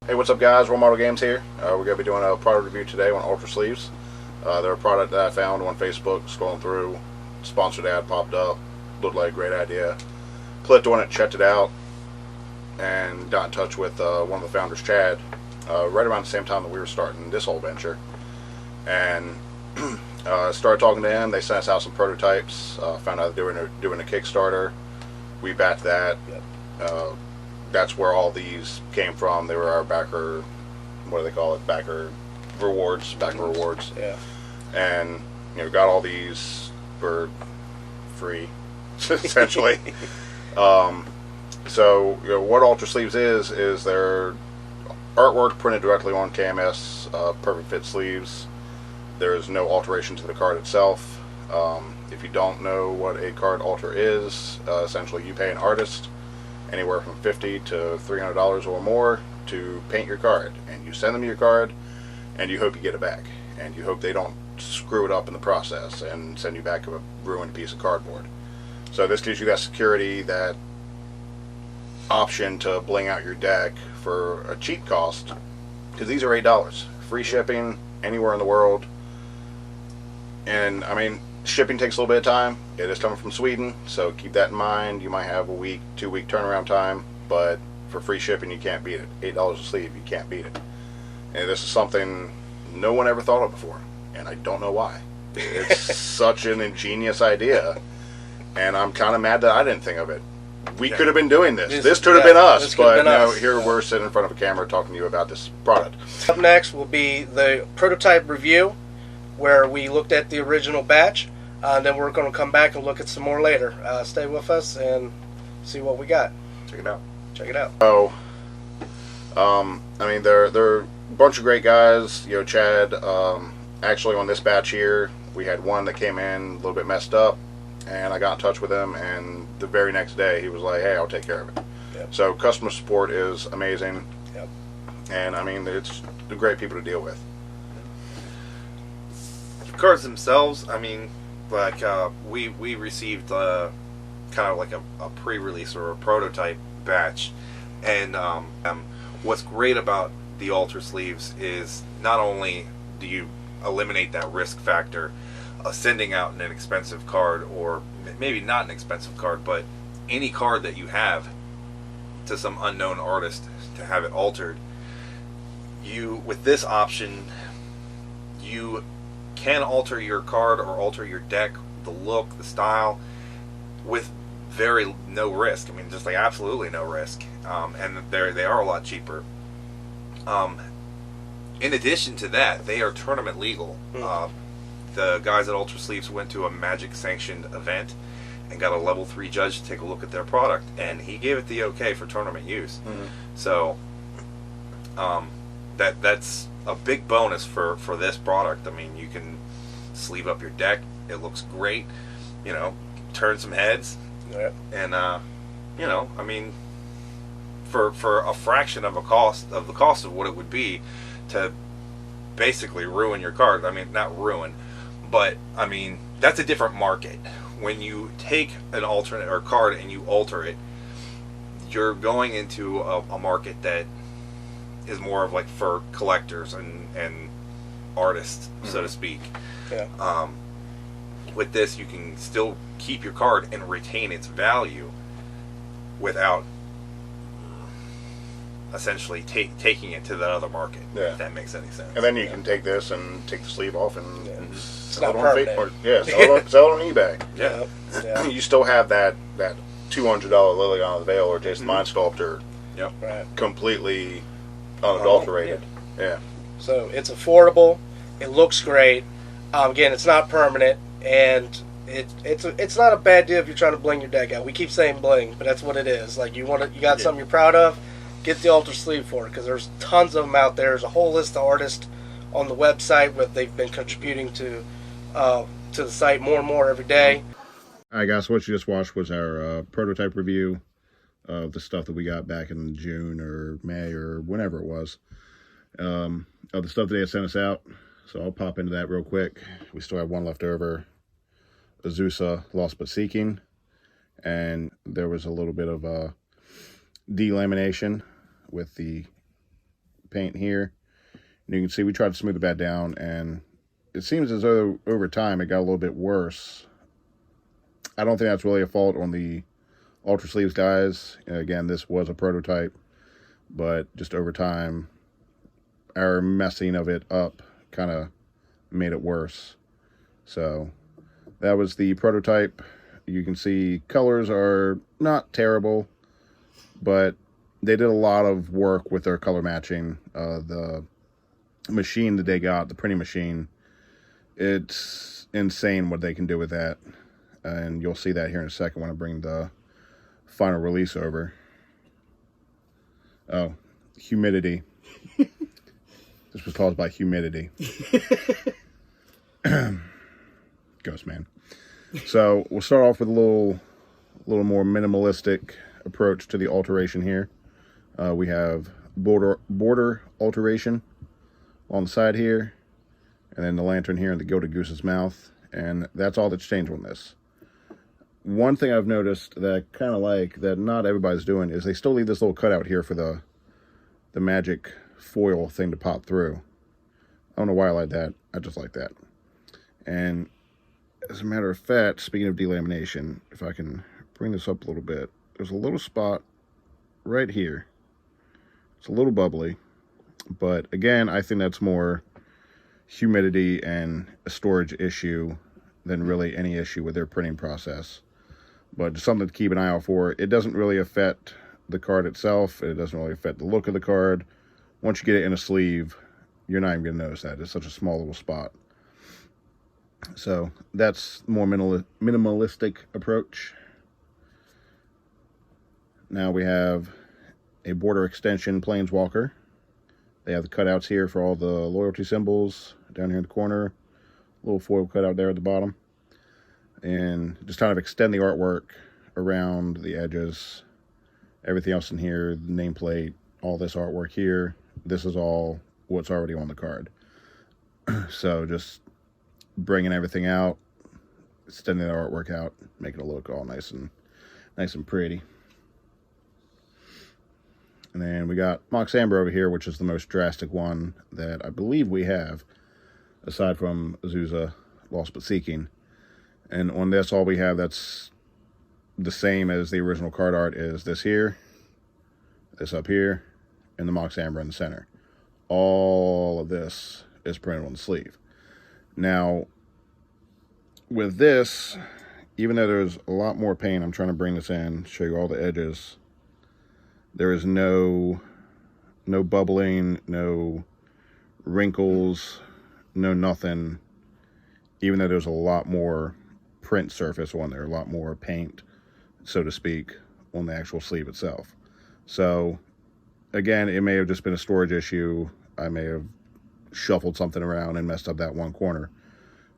Hey, what's up guys? Role Model Games here. We're going to be doing a product review today on Ultra Sleeves. They're a product that I found on Facebook, scrolling through, sponsored ad popped up, looked like a great idea. Clicked on it, checked it out, and got in touch with one of the founders, Chad, right around the same time that we were starting this whole venture. And started talking to him. They sent us out some prototypes, found out they were doing a Kickstarter. We backed that. Yep. That's where all these came from. They were our backer, what do they call it? Backer rewards. Yeah. And got all these for free, essentially. So what Ultra Sleeves is their artwork printed directly on KMS, perfect fit sleeves. There is no alteration to the card itself. If you don't know what a card alter is, essentially you pay an artist anywhere from $50 to $300 or more to paint your card, and you send them your card and you hope you get it back, and you hope they don't screw it up in the process and send you back a ruined piece of cardboard. So this gives you that security, that option to bling out your deck for a cheap cost, because these are $8, free shipping anywhere in the world. And I mean, shipping takes a little bit of time. It is coming from Sweden, so keep that in mind. You might have a week, 2-week turnaround time, but for free shipping, you can't beat it. $8 a sleeve, you can't beat it. And this is something no one ever thought of before, and I don't know why. It's such an ingenious idea, and I'm kind of mad that I didn't think of it. We could have been doing this. This could have been us, but no, here we're sitting in front of a camera talking to you about this product. Up next will be the prototype review, where we looked at the original batch. Then we're going to come back and look at some more later. Stay with us and see what we got. Check it out. Check it out. So, I mean, they're a bunch of great guys. Chad, actually on this batch here, we had one that came in a little bit messed up, and I got in touch with him, and the very next day he was like, hey, I'll take care of it. Yep. So customer support is amazing. Yep. And I mean, it's great people to deal with. The cards themselves, I mean, like we received kind of like a pre-release or a prototype batch, and what's great about the Ultra Sleeves is not only do you eliminate that risk factor of sending out an inexpensive card, or maybe not an expensive card, but any card that you have to some unknown artist to have it altered. You, with this option, you can alter your card or alter your deck, the look, the style, with very no risk. I mean, just like absolutely no risk. And they are a lot cheaper. In addition to that, they are tournament legal. The guys at Ultra Sleeves went to a Magic sanctioned event and got a level 3 judge to take a look at their product, and he gave it the okay for tournament use. So that's a big bonus for this product. I mean, you can sleeve up your deck. It looks great. Turn some heads. Yep. And I mean, for a fraction of the cost of what it would be to basically ruin your card. I mean, not ruin, but I mean, that's a different market. When you take an alternate or card and you alter it, you're going into a market that is more of like for collectors and artists, so to speak. Yeah. With this, you can still keep your card and retain its value without essentially taking it to that other market. Yeah. If that makes any sense. And then you can take this and take the sleeve off and It's not sell permanent. it on eBay. Yeah. Yeah. You still have that $200 Liliana the Veil or Jason Mind Sculptor Yep. Right. completely unadulterated. Yeah. So it's affordable. It looks great. Again, it's not permanent, and it's not a bad deal if you're trying to bling your deck out. We keep saying bling, but that's what it is. Like you got something you're proud of, get the Ultra Sleeve for it, because there's tons of them out there. There's a whole list of artists on the website where they've been contributing to the site more and more every day. All right, guys. So what you just watched was our prototype review of the stuff that we got back in June or May or whenever it was. Of the stuff that they had sent us out. So I'll pop into that real quick. We still have one left over. Azusa, Lost But Seeking. And there was a little bit of delamination with the paint here. And you can see we tried to smooth that down, and it seems as though over time it got a little bit worse. I don't think that's really a fault on the Ultra Sleeves guys. Again, this was a prototype, but just over time, our messing of it up kind of made it worse. So that was the prototype. You can see colors are not terrible, but they did a lot of work with their color matching. The machine that they got, the printing machine, it's insane what they can do with that. And you'll see that here in a second when I bring the final release over. Oh, humidity. This was caused by humidity. Ghost man. So we'll start off with a little more minimalistic approach to the alteration here. We have border alteration on the side here, and then the lantern here and the goat goose's mouth, and that's all that's changed on this. One thing I've noticed that I kind of like that not everybody's doing is they still leave this little cutout here for the magic foil thing to pop through. I don't know why I like that. I just like that. And as a matter of fact, speaking of delamination, if I can bring this up a little bit, there's a little spot right here. It's a little bubbly, but again, I think that's more humidity and a storage issue than really any issue with their printing process. But just something to keep an eye out for. It doesn't really affect the card itself. It doesn't really affect the look of the card. Once you get it in a sleeve, you're not even going to notice that. It's such a small little spot. So that's more minimalistic approach. Now we have a border extension Planeswalker. They have the cutouts here for all the loyalty symbols down here in the corner. Little foil cutout there at the bottom. And just kind of extend the artwork around the edges. Everything else in here, the nameplate, all this artwork here, this is all what's already on the card. So just bringing everything out, extending the artwork out, making it look all nice and pretty. And then we got Mox Amber over here, which is the most drastic one that I believe we have, aside from Azusa Lost But Seeking. And on this, all we have that's the same as the original card art is this here, this up here, and the Mox Amber in the center. All of this is printed on the sleeve. Now, with this, even though there's a lot more paint, I'm trying to bring this in, show you all the edges. There is no bubbling, no wrinkles, no nothing, even though there's a lot more print surface on there, a lot more paint, so to speak, on the actual sleeve itself. So again, it may have just been a storage issue. I may have shuffled something around and messed up that one corner.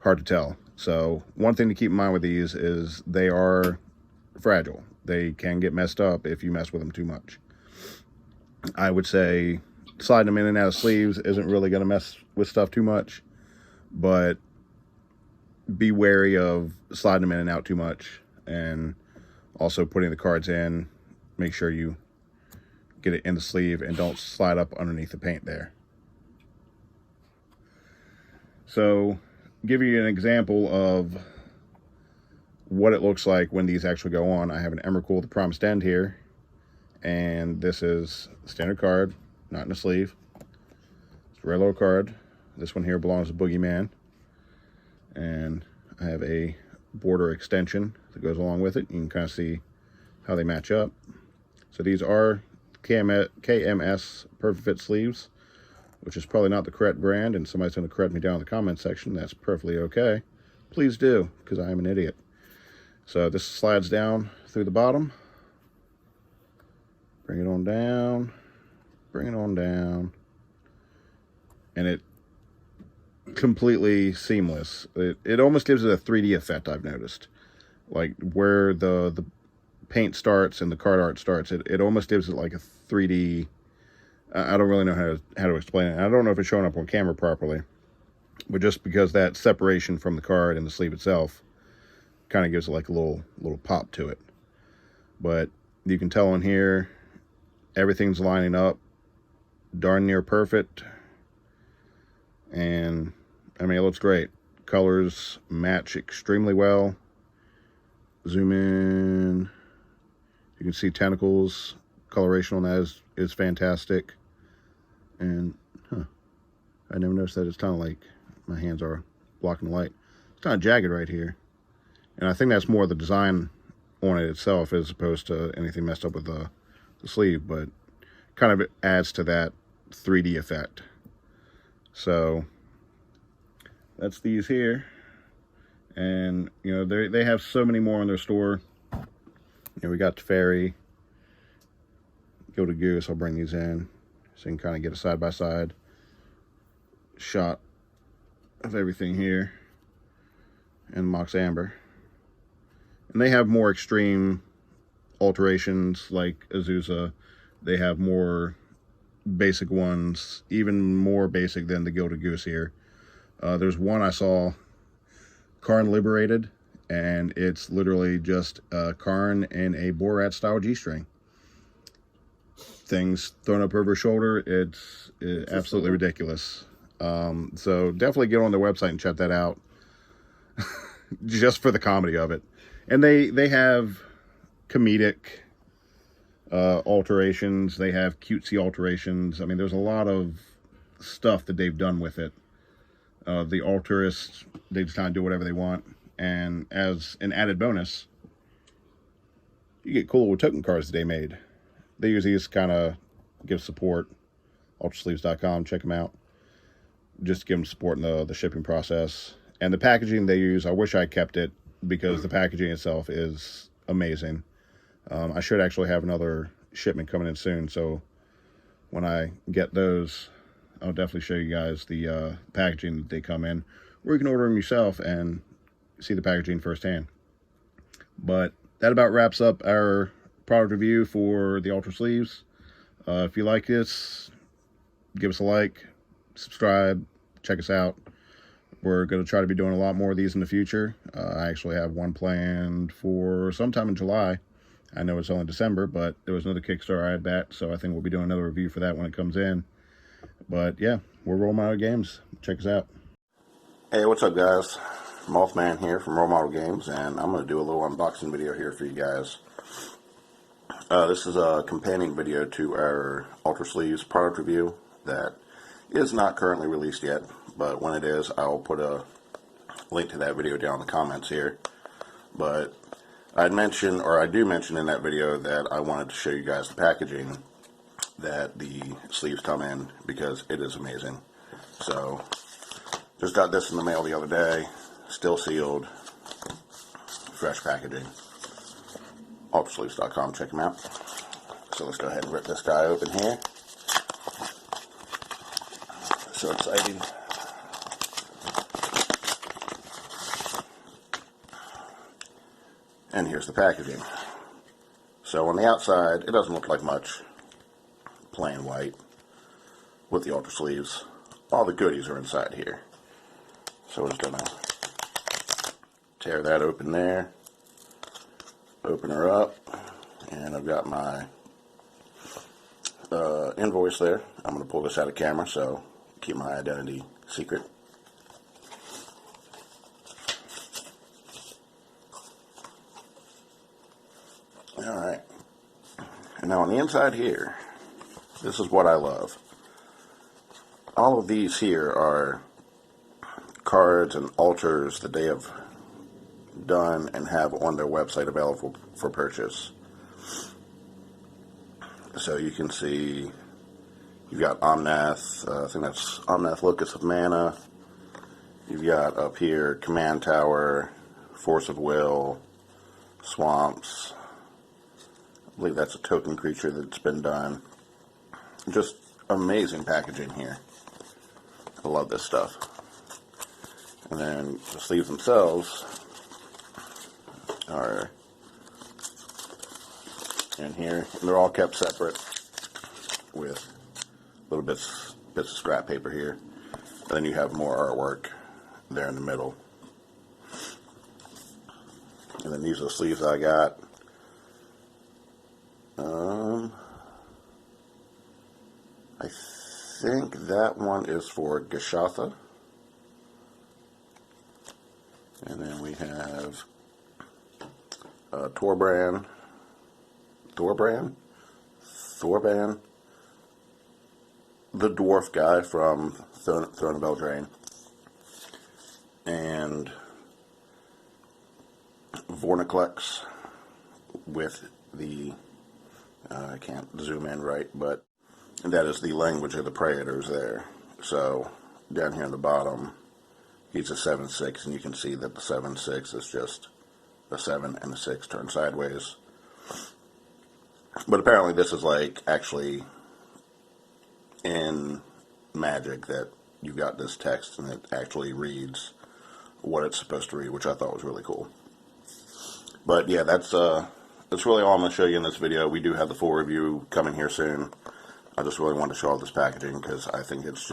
Hard to tell. So one thing to keep in mind with these is they are fragile. They can get messed up if you mess with them too much. I would say sliding them in and out of sleeves isn't really going to mess with stuff too much, but be wary of sliding them in and out too much, and also putting the cards in. Make sure you get it in the sleeve and don't slide up underneath the paint there. So, give you an example of what it looks like when these actually go on. I have an Emrakul, the Promised End here, and this is a standard card, not in the sleeve. It's a regular card. This one here belongs to Boogeyman, and I have a border extension that goes along with it. You can kind of see how they match up. So these are KMS Perfect Fit sleeves, which is probably not the correct brand, and somebody's going to correct me down in the comment section. That's perfectly okay. Please do, because I am an idiot. So this slides down through the bottom. Bring it on down. Bring it on down. And it completely seamless. It almost gives it a 3D effect, I've noticed. Like where the paint starts and the card art starts, it almost gives it like a 3D. I don't really know how to explain it. I don't know if it's showing up on camera properly, but just because that separation from the card and the sleeve itself kind of gives it like a little pop to it. But you can tell on here, everything's lining up darn near perfect. And I mean, it looks great. Colors match extremely well. Zoom in. You can see tentacles. Coloration on that is fantastic. And I never noticed that. It's kind of like my hands are blocking the light. It's kind of jagged right here. And I think that's more the design on it itself as opposed to anything messed up with the sleeve, but kind of adds to that 3D effect. So that's these here. And you know, they have so many more in their store. You know, we got the fairy, gilded goose. I'll bring these in so you can kind of get a side-by-side shot of everything here. And Mox Amber. And they have more extreme alterations like Azusa. They have more basic ones, even more basic than the gilded goose here. There's one I saw, Karn Liberated, and it's literally just Karn in a Borat style G-string. Things thrown up over her shoulder. It's absolutely ridiculous. So definitely get on their website and check that out. Just for the comedy of it. And they have comedic alterations. They have cutesy alterations. I mean, there's a lot of stuff that they've done with it. The altarists, they just kind of do whatever they want. And as an added bonus, you get cool little token cards that they made. They use these kind of give support. Ultrasleeves.com, check them out. Just to give them support in the shipping process. And the packaging they use, I wish I kept it because the packaging itself is amazing. I should actually have another shipment coming in soon, so when I get those, I'll definitely show you guys the packaging that they come in, or you can order them yourself and see the packaging firsthand. But that about wraps up our product review for the Ultra Sleeves. If you like this, give us a like, subscribe, check us out. We're going to try to be doing a lot more of these in the future. I actually have one planned for sometime in July. I know it's only December, but there was another Kickstarter I had back, so I think we'll be doing another review for that when it comes in. But yeah, we're Role Model Games. Check us out. Hey, what's up, guys? Mothman here from Role Model Games, and I'm going to do a little unboxing video here for you guys. This is a companion video to our Ultra Sleeves product review that is not currently released yet, but when it is, I'll put a link to that video down in the comments here. But I do mention in that video that I wanted to show you guys the packaging that the sleeves come in, because it is amazing. So, just got this in the mail the other day, still sealed, fresh packaging. Ultrasleeves.com, check them out. So let's go ahead and rip this guy open here. So exciting. And here's the packaging. So on the outside, it doesn't look like much. Plain white with the Ultra Sleeves. All the goodies are inside here. So we're just gonna tear that open there. Open her up. And I've got my invoice there. I'm gonna pull this out of camera, so keep my identity secret. Alright, and now on the inside here, this is what I love. All of these here are cards and altars that they have done and have on their website available for purchase. So you can see you've got Omnath, I think that's Omnath Locus of Mana. You've got up here Command Tower, Force of Will, Swamps. I believe that's a token creature that's been done. Just amazing packaging here. I love this stuff. And then the sleeves themselves are in here. And they're all kept separate with little bits of scrap paper here. And then you have more artwork there in the middle. And then these are the sleeves I got. I think that one is for Gashatha. And then we have Thorban, the dwarf guy from Throne of Eldraine, and Vorniclex with the, I can't zoom in right, but that is the language of the Praetors there. So down here on the bottom, he's a 7/6, and you can see that the 7/6 is just a 7 and a 6 turned sideways. But apparently this is like actually in Magic that you've got this text and it actually reads what it's supposed to read, which I thought was really cool. But yeah, that's really all I'm going to show you in this video. We do have the full review coming here soon. I just really wanted to show off this packaging because I think it's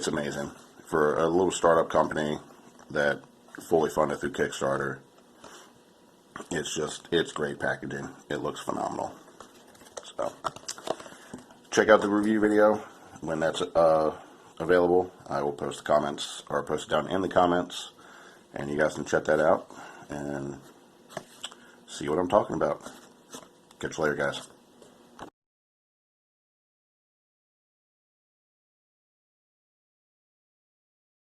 amazing. For a little startup company that fully funded through Kickstarter, it's great packaging. It looks phenomenal. So check out the review video when that's available. I will post the comments, or post it down in the comments, and you guys can check that out and see what I'm talking about. Catch you later, guys.